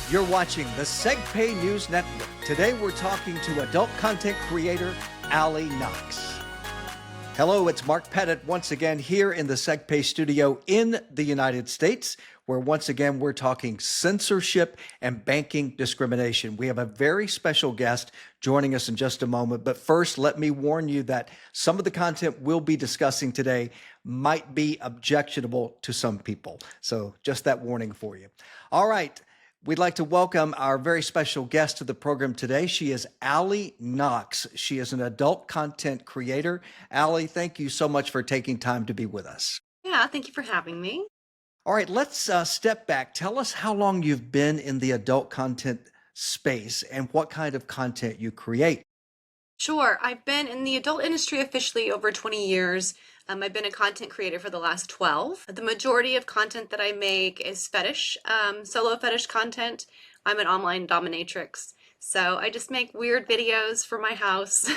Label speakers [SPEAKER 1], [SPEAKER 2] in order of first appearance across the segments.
[SPEAKER 1] You're watching the Segpay News Network. Today we're talking to adult content creator Allie Knox. Hello, it's Mark Pettit once again here in the Segpay studio in the United States, where once again we're talking censorship and banking discrimination. We have a very special guest joining us in just a moment, but first let me warn you that some of the content we'll be discussing today might be objectionable to some people. So just that warning for you. All right. We'd like to welcome our very special guest to the program today. She is Allie Knox. She is an adult content creator. Allie, thank you so much for taking time to be with us.
[SPEAKER 2] Yeah, thank you for having me.
[SPEAKER 1] All right, let's step back. Tell us how long you've been in the adult content space and what kind of content you create.
[SPEAKER 2] Sure, I've been in the adult industry officially over 20 years. I've been a content creator for the last 12. The majority of content that I make is fetish, solo fetish content. I'm an online dominatrix, so I just make weird videos for my house.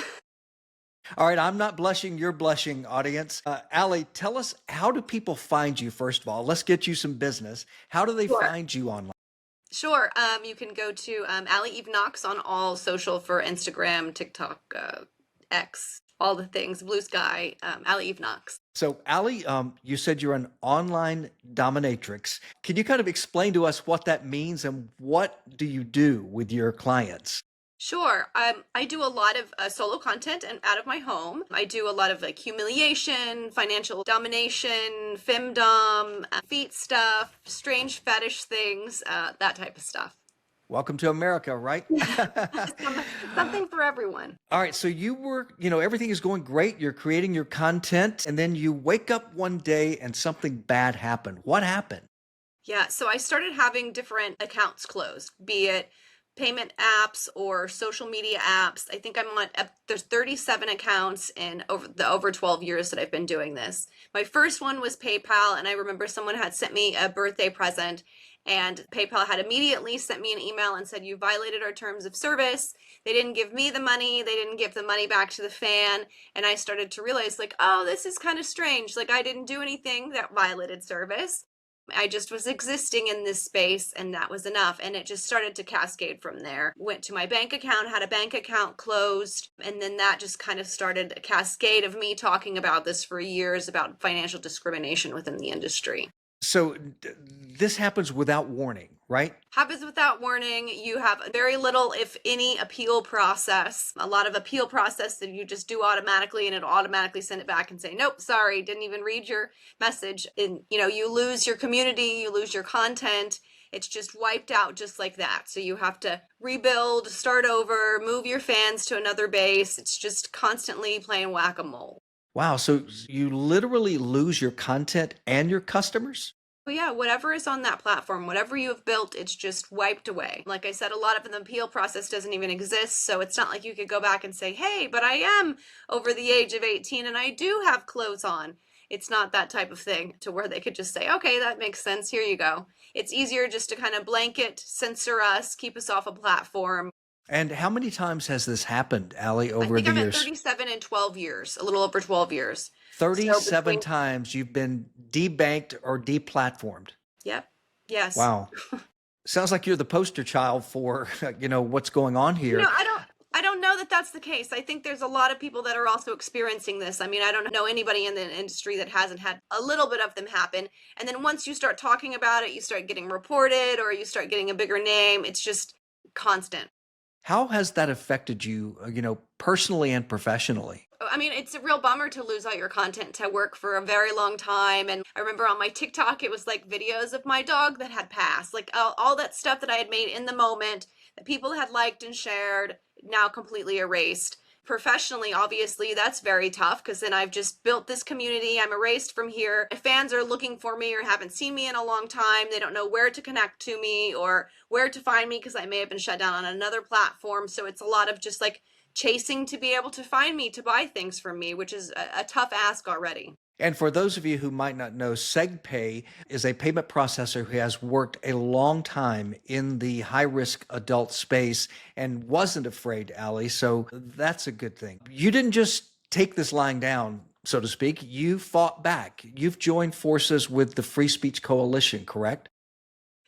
[SPEAKER 1] All right, I'm not blushing, you're blushing, audience. Allie, tell us, how do people find you, first of all? Let's get you some business. How do they
[SPEAKER 2] Sure.
[SPEAKER 1] find you online?
[SPEAKER 2] Sure, you can go to Allie Eve Knox on all social for Instagram, TikTok, X, all the things, Blue Sky, Allie Eve Knox.
[SPEAKER 1] So, Allie, you said you're an online dominatrix. Can you kind of explain to us what that means and what do you do with your clients?
[SPEAKER 2] Sure. I do a lot of solo content and out of my home. I do a lot of like humiliation, financial domination, femdom, feet stuff, strange fetish things, that type of stuff.
[SPEAKER 1] Welcome to America, right?
[SPEAKER 2] Something for everyone.
[SPEAKER 1] All right. So everything is going great. You're creating your content and then you wake up one day and something bad happened. What happened?
[SPEAKER 2] Yeah. So I started having different accounts closed, be it payment apps or social media apps. I think there's 37 accounts in over 12 years that I've been doing this. My first one was PayPal, and I remember someone had sent me a birthday present, and PayPal had immediately sent me an email and said, "You violated our terms of service." They didn't give me the money. They didn't give the money back to the fan. And I started to realize, like, oh, this is kind of strange. Like, I didn't do anything that violated service. I just was existing in this space, and that was enough. And it just started to cascade from there. Went to my bank account, had a bank account closed, and then that just kind of started a cascade of me talking about this for years, about financial discrimination within the industry.
[SPEAKER 1] So this happens without warning, right?
[SPEAKER 2] Happens without warning. You have very little, if any, appeal process. A lot of appeal process that you just do automatically, and it'll automatically send it back and say, nope, sorry, didn't even read your message. And you lose your community, you lose your content. It's just wiped out just like that. So you have to rebuild, start over, move your fans to another base. It's just constantly playing whack-a-mole.
[SPEAKER 1] Wow. So you literally lose your content and your customers?
[SPEAKER 2] But yeah, whatever is on that platform, whatever you have built, it's just wiped away. Like I said, a lot of the appeal process doesn't even exist. So it's not like you could go back and say, hey, but I am over the age of 18 and I do have clothes on. It's not that type of thing to where they could just say, okay, that makes sense. Here you go. It's easier just to kind of blanket censor us, keep us off a platform.
[SPEAKER 1] And how many times has this happened, Allie, over
[SPEAKER 2] I think
[SPEAKER 1] the
[SPEAKER 2] I'm
[SPEAKER 1] years?
[SPEAKER 2] at 37 in 12 years, a little over 12 years.
[SPEAKER 1] 37 times you've been debanked or deplatformed.
[SPEAKER 2] Yep. Yes.
[SPEAKER 1] Wow. Sounds like you're the poster child for, what's going on here.
[SPEAKER 2] I don't know that that's the case. I think there's a lot of people that are also experiencing this. I mean, I don't know anybody in the industry that hasn't had a little bit of them happen. And then once you start talking about it, you start getting reported or you start getting a bigger name. It's just constant.
[SPEAKER 1] How has that affected you, personally and professionally?
[SPEAKER 2] I mean, it's a real bummer to lose all your content to work for a very long time. And I remember on my TikTok, it was like videos of my dog that had passed, like all that stuff that I had made in the moment that people had liked and shared, now completely erased. Professionally, obviously, that's very tough because then I've just built this community. I'm erased from here. My fans are looking for me or haven't seen me in a long time. They don't know where to connect to me or where to find me because I may have been shut down on another platform. So it's a lot of just like chasing to be able to find me, to buy things from me, which is a tough ask already.
[SPEAKER 1] And for those of you who might not know, Segpay is a payment processor who has worked a long time in the high-risk adult space and wasn't afraid, Allie. So that's a good thing. You didn't just take this lying down, so to speak. You fought back. You've joined forces with the Free Speech Coalition, correct?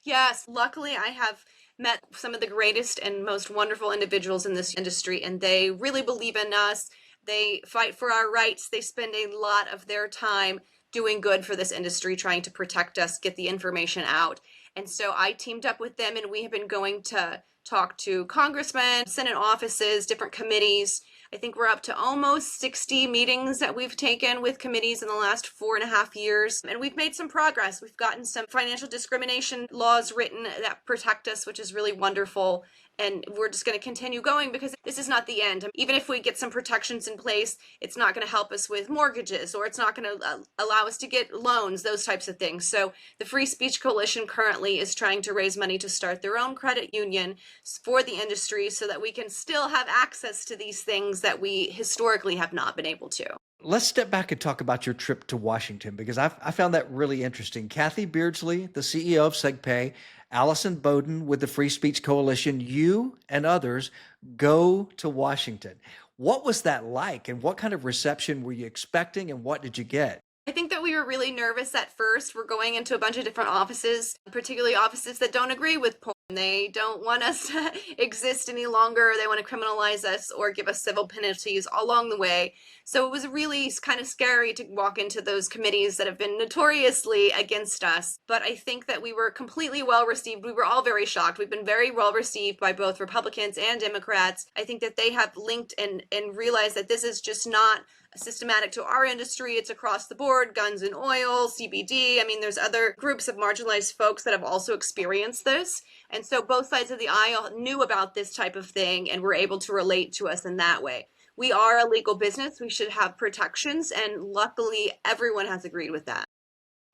[SPEAKER 2] Yes, luckily I have met some of the greatest and most wonderful individuals in this industry, and they really believe in us. They fight for our rights. They spend a lot of their time doing good for this industry, trying to protect us, get the information out. And so I teamed up with them, and we have been going to talk to congressmen, Senate offices, different committees. I think we're up to almost 60 meetings that we've taken with committees in the last 4.5 years. And we've made some progress. We've gotten some financial discrimination laws written that protect us, which is really wonderful. And we're just going to continue going because this is not the end. Even if we get some protections in place, it's not going to help us with mortgages, or it's not going to allow us to get loans, those types of things. So the Free Speech Coalition currently is trying to raise money to start their own credit union for the industry so that we can still have access to these things that we historically have not been able to.
[SPEAKER 1] Let's step back and talk about your trip to Washington, because I found that really interesting. Kathy Beardsley, the CEO of Segpay, Allison Bowden with the Free Speech Coalition, you and others go to Washington. What was that like, and what kind of reception were you expecting, and what did you get?
[SPEAKER 2] I think that we were really nervous at first. We're going into a bunch of different offices, particularly offices that don't agree with porn. They don't want us to exist any longer. They want to criminalize us or give us civil penalties along the way. So it was really kind of scary to walk into those committees that have been notoriously against us. But I think that we were completely well received. We were all very shocked. We've been very well received by both Republicans and Democrats. I think that they have linked and realized that this is just not systematic to our industry. It's across the board: guns and oil, CBD. I mean, there's other groups of marginalized folks that have also experienced this. And so both sides of the aisle knew about this type of thing and were able to relate to us in that way. We are a legal business. We should have protections. And luckily, everyone has agreed with that.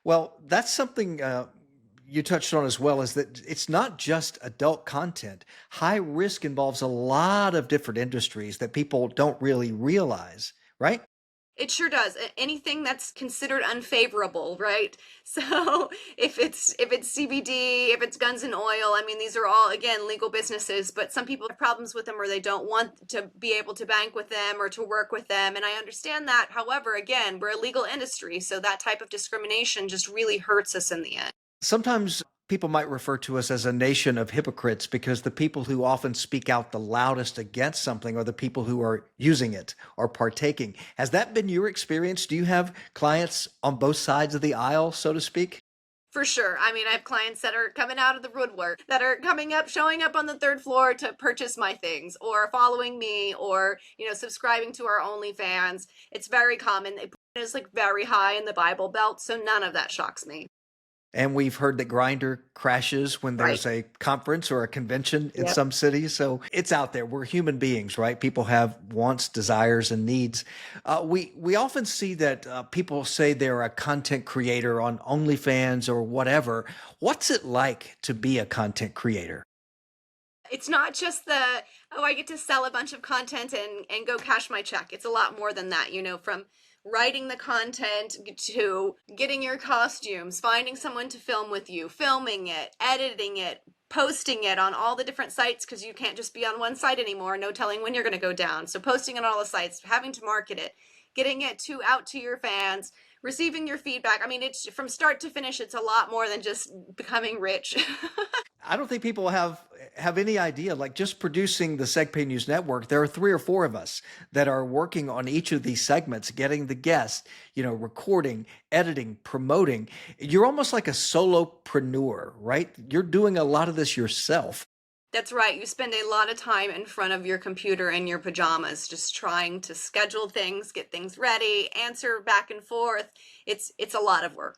[SPEAKER 1] Well, that's something you touched on as well, is that it's not just adult content. High risk involves a lot of different industries that people don't really realize, right?
[SPEAKER 2] It sure does. Anything that's considered unfavorable, right? So if it's CBD, if it's guns and oil, I mean, these are all, again, legal businesses, but some people have problems with them, or they don't want to be able to bank with them or to work with them. And I understand that. However, again, we're a legal industry, so that type of discrimination just really hurts us in the end.
[SPEAKER 1] Sometimes people might refer to us as a nation of hypocrites, because the people who often speak out the loudest against something are the people who are using it or partaking. Has that been your experience? Do you have clients on both sides of the aisle, so to speak?
[SPEAKER 2] For sure. I mean, I have clients that are coming out of the woodwork, that are coming up, showing up on the third floor to purchase my things, or following me, or, subscribing to our OnlyFans. It's very common. It is like very high in the Bible Belt, so none of that shocks me.
[SPEAKER 1] And we've heard that Grindr crashes when there's
[SPEAKER 2] Right.
[SPEAKER 1] a conference or a convention in
[SPEAKER 2] Yep.
[SPEAKER 1] some cities. So it's out there. We're human beings, right? People have wants, desires, and needs. We often see that people say they're a content creator on OnlyFans or whatever. What's it like to be a content creator?
[SPEAKER 2] It's not just I get to sell a bunch of content and go cash my check. It's a lot more than that, from writing the content to getting your costumes, finding someone to film with you, filming it, editing it, posting it on all the different sites, because you can't just be on one site anymore. No telling when you're going to go down. So posting on all the sites, having to market it, getting it out to your fans, receiving your feedback. I mean, it's from start to finish. It's a lot more than just becoming rich.
[SPEAKER 1] I don't think people have any idea. Like, just producing the Segpay News Network, there are 3 or 4 of us that are working on each of these segments, getting the guests, recording, editing, promoting. You're almost like a solopreneur, right? You're doing a lot of this yourself.
[SPEAKER 2] That's right. You spend a lot of time in front of your computer in your pajamas, just trying to schedule things, get things ready, answer back and forth. It's a lot of work.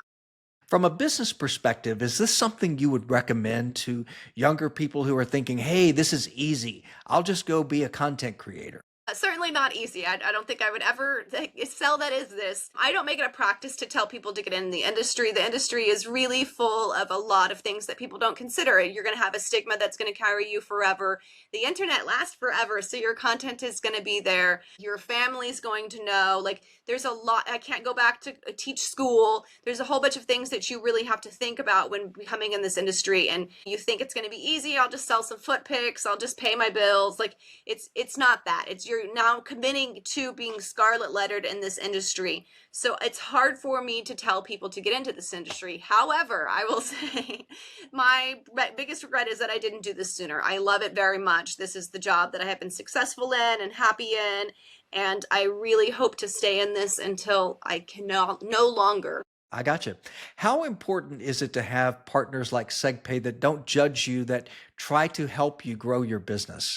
[SPEAKER 1] From a business perspective, is this something you would recommend to younger people who are thinking, hey, this is easy, I'll just go be a content creator?
[SPEAKER 2] Certainly not easy. I don't think I would ever sell that as this. I don't make it a practice to tell people to get in the industry. The industry is really full of a lot of things that people don't consider. You're going to have a stigma that's going to carry you forever. The internet lasts forever, so your content is going to be there. Your family's going to know. Like, there's a lot. I can't go back to teach school. There's a whole bunch of things that you really have to think about when becoming in this industry. And you think it's going to be easy. I'll just sell some foot pics. I'll just pay my bills. Like, it's not that. It's We're now committing to being scarlet lettered in this industry. So it's hard for me to tell people to get into this industry. However, I will say my biggest regret is that I didn't do this sooner. I love it very much. This is the job that I have been successful in and happy in. And I really hope to stay in this until I can no longer.
[SPEAKER 1] I got you. How important is it to have partners like Segpay that don't judge you, that try to help you grow your business?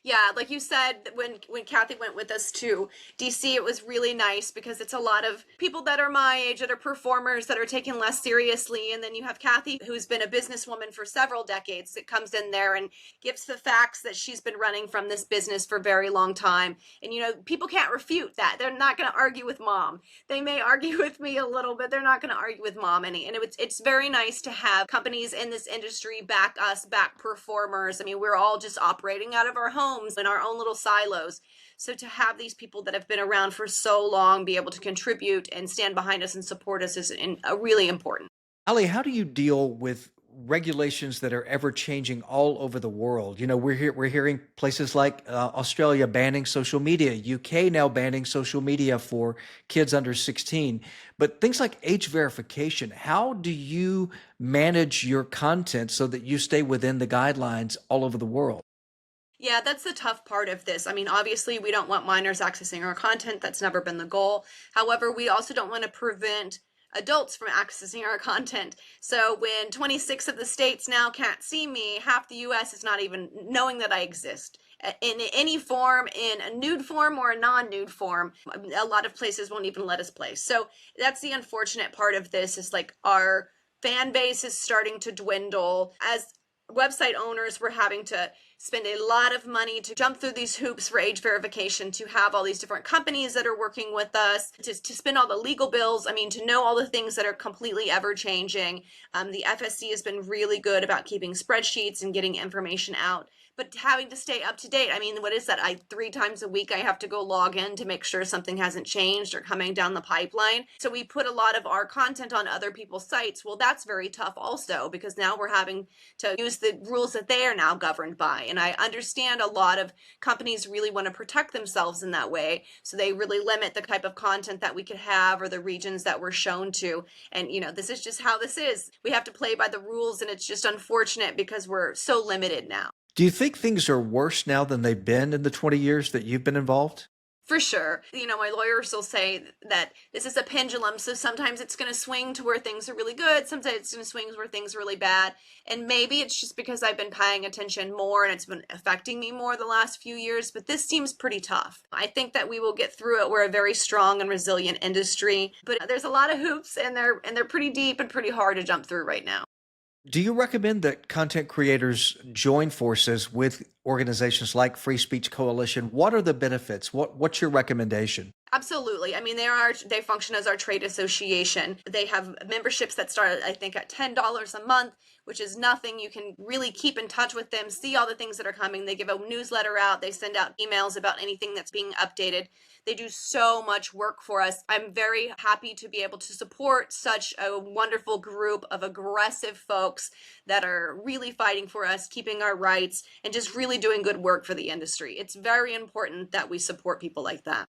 [SPEAKER 2] Yeah, like you said, when Kathy went with us to DC, it was really nice because it's a lot of people that are my age, that are performers, that are taken less seriously. And then you have Kathy, who's been a businesswoman for several decades, that comes in there and gives the facts that she's been running from this business for a very long time. And, people can't refute that. They're not going to argue with mom. They may argue with me a little bit. They're not going to argue with mom any. And it's very nice to have companies in this industry back us, back performers. I mean, we're all just operating out of our homes in our own little silos. So to have these people that have been around for so long be able to contribute and stand behind us and support us is really important.
[SPEAKER 1] Ali, how do you deal with regulations that are ever changing all over the world? We're hearing places like Australia banning social media, UK now banning social media for kids under 16, but things like age verification. How do you manage your content so that you stay within the guidelines all over the world?
[SPEAKER 2] Yeah, that's the tough part of this. I mean, obviously, we don't want minors accessing our content. That's never been the goal. However, we also don't want to prevent adults from accessing our content. So when 26 of the states now can't see me, half the US is not even knowing that I exist in any form, in a nude form or a non-nude form. A lot of places won't even let us play. So that's the unfortunate part of this, is like our fan base is starting to dwindle. As website owners, we're having to spend a lot of money to jump through these hoops for age verification, to have all these different companies that are working with us, to spend all the legal bills. I mean, to know all the things that are completely ever changing. The FSC has been really good about keeping spreadsheets and getting information out, but having to stay up to date. I mean, what is that? 3 times a week I have to go log in to make sure something hasn't changed or coming down the pipeline. So we put a lot of our content on other people's sites. Well, that's very tough also, because now we're having to use the rules that they are now governed by. And I understand a lot of companies really want to protect themselves in that way. So they really limit the type of content that we could have or the regions that we're shown to. And, this is just how this is. We have to play by the rules, and it's just unfortunate because we're so limited now.
[SPEAKER 1] Do you think things are worse now than they've been in the 20 years that you've been involved?
[SPEAKER 2] For sure. My lawyers will say that this is a pendulum. So sometimes it's going to swing to where things are really good. Sometimes it's going to swing to where things are really bad. And maybe it's just because I've been paying attention more and it's been affecting me more the last few years. But this seems pretty tough. I think that we will get through it. We're a very strong and resilient industry. But there's a lot of hoops, and they're pretty deep and pretty hard to jump through right now.
[SPEAKER 1] Do you recommend that content creators join forces with organizations like Free Speech Coalition? What are the benefits? What's your recommendation?
[SPEAKER 2] Absolutely. I mean, they function as our trade association. They have memberships that start, I think, at $10 a month, which is nothing. You can really keep in touch with them, see all the things that are coming. They give a newsletter out. They send out emails about anything that's being updated. They do so much work for us. I'm very happy to be able to support such a wonderful group of aggressive folks that are really fighting for us, keeping our rights, and just really doing good work for the industry. It's very important that we support people like that.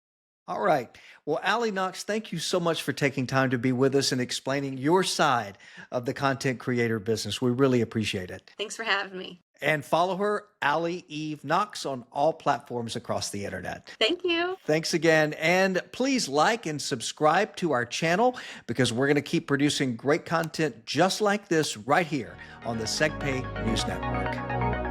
[SPEAKER 1] All right. Well, Allie Knox, thank you so much for taking time to be with us and explaining your side of the content creator business. We really appreciate it.
[SPEAKER 2] Thanks for having me.
[SPEAKER 1] And follow her, Allie Eve Knox, on all platforms across the internet.
[SPEAKER 2] Thank you.
[SPEAKER 1] Thanks again. And please like and subscribe to our channel, because we're going to keep producing great content just like this right here on the Segpay News Network.